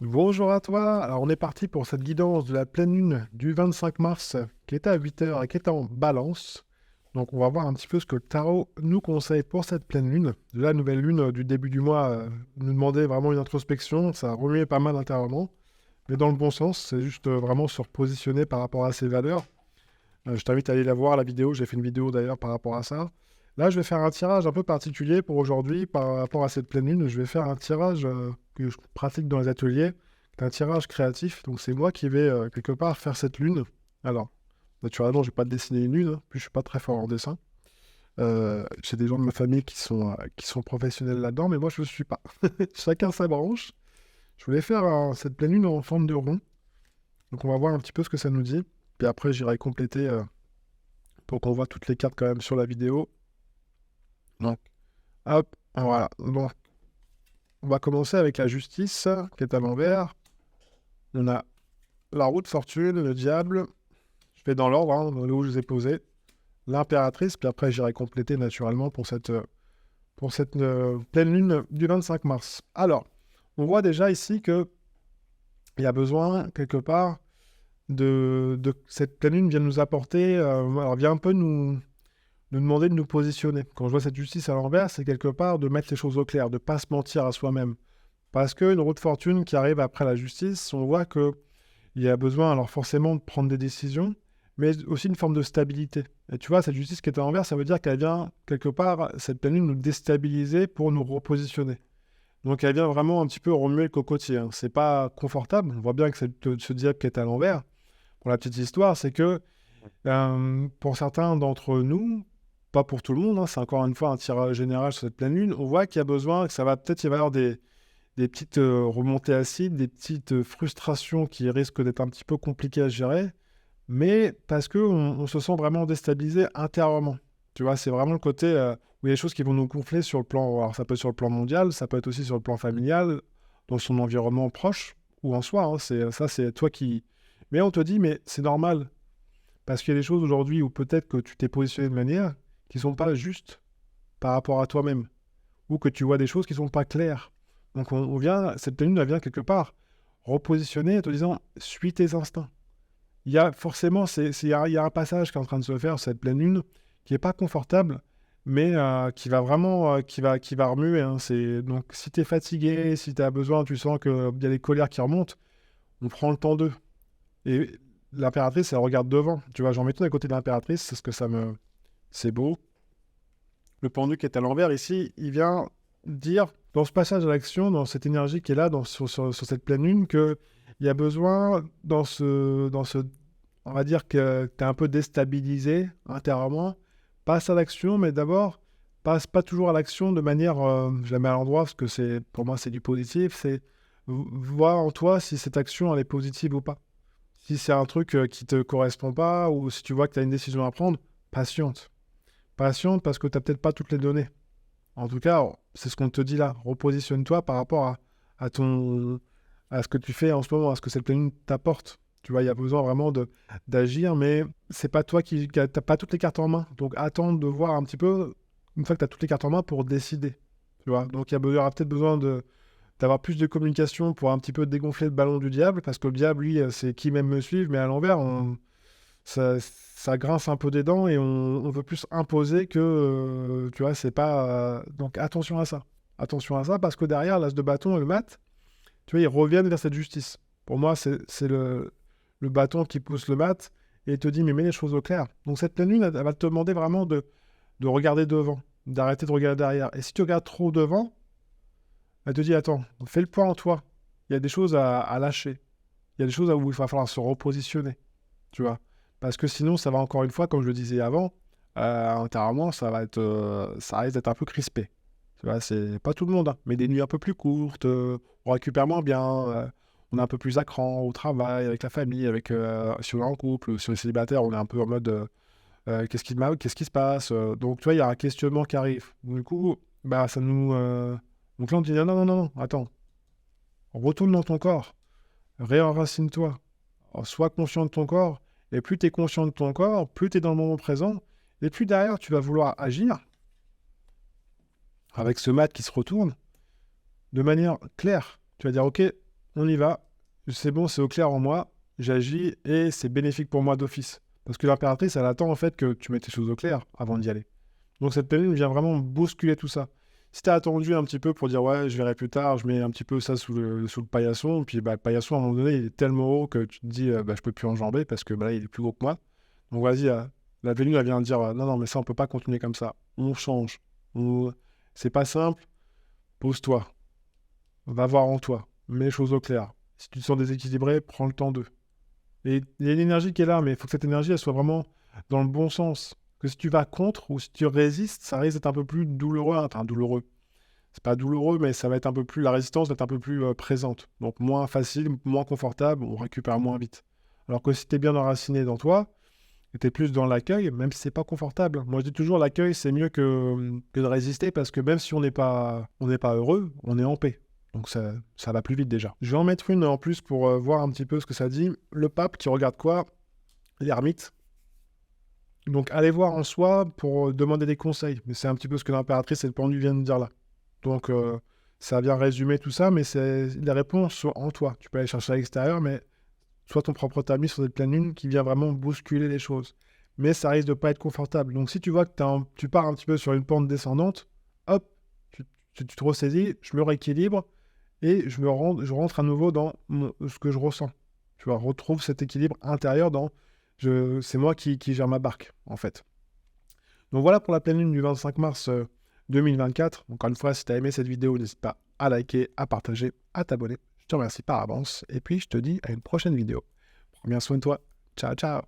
Bonjour à toi. Alors, on est parti pour cette guidance de la pleine lune du 25 mars qui était à 8 heures et qui était en balance. Donc, on va voir un petit peu ce que le tarot nous conseille pour cette pleine lune. La nouvelle lune du début du mois nous demandait vraiment une introspection. Ça remuait pas mal intérieurement, mais dans le bon sens. C'est juste vraiment se repositionner par rapport à ses valeurs. Je t'invite à aller la voir, la vidéo. J'ai fait une vidéo d'ailleurs par rapport à ça. Là, je vais faire un tirage un peu particulier pour aujourd'hui par rapport à cette pleine lune. Je vais faire un tirage que je pratique dans les ateliers. C'est un tirage créatif. Donc, c'est moi qui vais quelque part faire cette lune. Alors, naturellement, je vais pas dessiner une lune, hein, puis je suis pas très fort en dessin. J'ai des gens de ma famille qui sont professionnels là-dedans, mais moi, je ne le suis pas. Chacun sa branche. Je voulais faire cette pleine lune en forme de rond. Donc, on va voir un petit peu ce que ça nous dit. Puis après, j'irai compléter pour qu'on voit toutes les cartes quand même sur la vidéo. Donc, hop, voilà. Donc, on va commencer avec la justice qui est à l'envers. On a la roue de fortune, le diable. Je fais dans l'ordre, hein, où je les ai posés. L'impératrice, puis après j'irai compléter naturellement pour cette pleine lune du 25 mars. Alors, on voit déjà ici qu'il y a besoin, quelque part, de cette pleine lune vient nous apporter, alors vient un peu nous demander de nous positionner. Quand je vois cette justice à l'envers, c'est quelque part de mettre les choses au clair, de ne pas se mentir à soi-même. Parce qu'une roue de fortune qui arrive après la justice, on voit qu'il y a besoin alors forcément de prendre des décisions, mais aussi une forme de stabilité. Et tu vois, cette justice qui est à l'envers, ça veut dire qu'elle vient quelque part, cette pleine lune, nous déstabiliser pour nous repositionner. Donc elle vient vraiment un petit peu remuer le cocotier. Hein. C'est pas confortable. On voit bien que ce diable qui est à l'envers, pour la petite histoire, c'est que pour certains d'entre nous, pas pour tout le monde, hein, c'est encore une fois un tirage général sur cette pleine lune, on voit qu'il y a besoin, que ça va peut-être y avoir des petites remontées acides, des petites frustrations qui risquent d'être un petit peu compliquées à gérer, mais parce qu'on se sent vraiment déstabilisé intérieurement. Tu vois, c'est vraiment le côté où il y a des choses qui vont nous gonfler sur le plan, alors ça peut être sur le plan mondial, ça peut être aussi sur le plan familial, dans son environnement proche, ou en soi, hein, c'est toi qui... Mais on te dit, mais c'est normal, parce qu'il y a des choses aujourd'hui où peut-être que tu t'es positionné de manière qui sont pas justes par rapport à toi-même, ou que tu vois des choses qui sont pas claires. Donc on vient, cette tenue, elle vient quelque part repositionner en te disant, suis tes instincts. Il y a forcément, il y a un passage qui est en train de se faire, cette pleine lune, qui est pas confortable, mais qui va vraiment, qui va remuer. Hein. Donc si tu es fatigué, si tu as besoin, tu sens qu'il y a des colères qui remontent, on prend le temps d'eux. Et l'impératrice, elle regarde devant. Tu vois, j'en mets tout à côté de l'impératrice, c'est ce que ça me... C'est beau. Le pendu qui est à l'envers, ici, il vient dire, dans ce passage à l'action, dans cette énergie qui est là, sur cette pleine lune, qu'il y a besoin, on va dire que tu es un peu déstabilisé intérieurement, passe à l'action, mais d'abord, passe pas toujours à l'action de manière, je la mets à l'endroit, parce que pour moi, c'est du positif, c'est voir en toi si cette action, elle est positive ou pas. Si c'est un truc qui te correspond pas, ou si tu vois que tu as une décision à prendre, patiente. Patiente parce que tu n'as peut-être pas toutes les données. En tout cas, c'est ce qu'on te dit là. Repositionne-toi par rapport à ton, à ce que tu fais en ce moment, à ce que cette planète t'apporte. Tu vois, il y a besoin vraiment d'agir, mais c'est pas toi qui t'as pas toutes les cartes en main. Donc attends de voir un petit peu, une fois que tu as toutes les cartes en main, pour décider. Tu vois, donc il y aura peut-être besoin d'avoir plus de communication pour un petit peu dégonfler le ballon du diable, parce que le diable, lui, c'est qui même me suivre, mais à l'envers, ça grince un peu des dents et on veut plus imposer que, tu vois, c'est pas... donc attention à ça. Attention à ça, parce que derrière, l'as de bâton et le mat, tu vois, ils reviennent vers cette justice. Pour moi, c'est le bâton qui pousse le mat et il te dit, mais mets les choses au clair. Donc cette pleine lune, elle va te demander vraiment de regarder devant, d'arrêter de regarder derrière. Et si tu regardes trop devant, elle te dit, attends, fais le point en toi. Il y a des choses à lâcher. Il y a des choses où il va falloir se repositionner, tu vois. Parce que sinon, ça va encore une fois, comme je le disais avant, intérieurement, ça risque d'être un peu crispé. Tu vois, c'est pas tout le monde, hein, mais des nuits un peu plus courtes, on récupère moins bien, on est un peu plus à cran au travail, avec la famille, si on est en couple, ou si on est célibataire, on est un peu en mode qu'est-ce qui se passe donc, tu vois, il y a un questionnement qui arrive. Du coup, bah, ça nous. Donc là, on dit non, non, non, non, attends, retourne dans ton corps, réenracine-toi. Alors, sois conscient de ton corps, et plus tu es conscient de ton corps, plus tu es dans le moment présent, et plus derrière tu vas vouloir agir avec ce mat qui se retourne de manière claire. Tu vas dire, ok, on y va, c'est bon, c'est au clair en moi, j'agis et c'est bénéfique pour moi d'office. Parce que l'impératrice, elle attend en fait que tu mettes tes choses au clair avant d'y aller. Donc cette pleine lune vient vraiment bousculer tout ça. Si t'as attendu un petit peu pour dire ouais, je verrai plus tard, je mets un petit peu ça sous le paillasson, puis bah, le paillasson à un moment donné, il est tellement haut que tu te dis bah, je peux plus enjamber parce que bah, là, il est plus gros que moi. Donc vas-y, la pleine lune, elle vient dire non, non, mais ça, on peut pas continuer comme ça. On change. C'est pas simple, pose-toi. Va voir en toi. Mets les choses au clair. Si tu te sens déséquilibré, prends le temps d'eux. Et il y a une énergie qui est là, mais il faut que cette énergie, elle soit vraiment dans le bon sens. Que si tu vas contre ou si tu résistes, ça risque d'être un peu plus douloureux. Enfin, douloureux. C'est pas douloureux, mais ça va être un peu plus... La résistance va être un peu plus présente. Donc moins facile, moins confortable, on récupère moins vite. Alors que si tu es bien enraciné dans toi, et tu es plus dans l'accueil, même si c'est pas confortable. Moi, je dis toujours, l'accueil, c'est mieux que de résister, parce que même si on n'est pas heureux, on est en paix. Donc ça va plus vite déjà. Je vais en mettre une en plus pour voir un petit peu ce que ça dit. Le pape qui regarde quoi? L'ermite. Donc allez voir en soi pour demander des conseils. Mais c'est un petit peu ce que l'impératrice et le pendu viennent de dire là. Donc ça vient résumer tout ça, mais les réponses sont en toi. Tu peux aller chercher à l'extérieur, mais sois ton propre tamis sur cette pleine lune qui vient vraiment bousculer les choses. Mais ça risque de pas être confortable. Donc si tu vois que tu pars un petit peu sur une pente descendante, hop, tu te ressaisis, je me rééquilibre et je rentre à nouveau dans ce que je ressens. Tu vois, retrouve cet équilibre intérieur c'est moi qui gère ma barque, en fait. Donc voilà pour la pleine lune du 25 mars 2024. Encore une fois, si tu as aimé cette vidéo, n'hésite pas à liker, à partager, à t'abonner. Je te remercie par avance. Et puis, je te dis à une prochaine vidéo. Prends bien soin de toi. Ciao, ciao.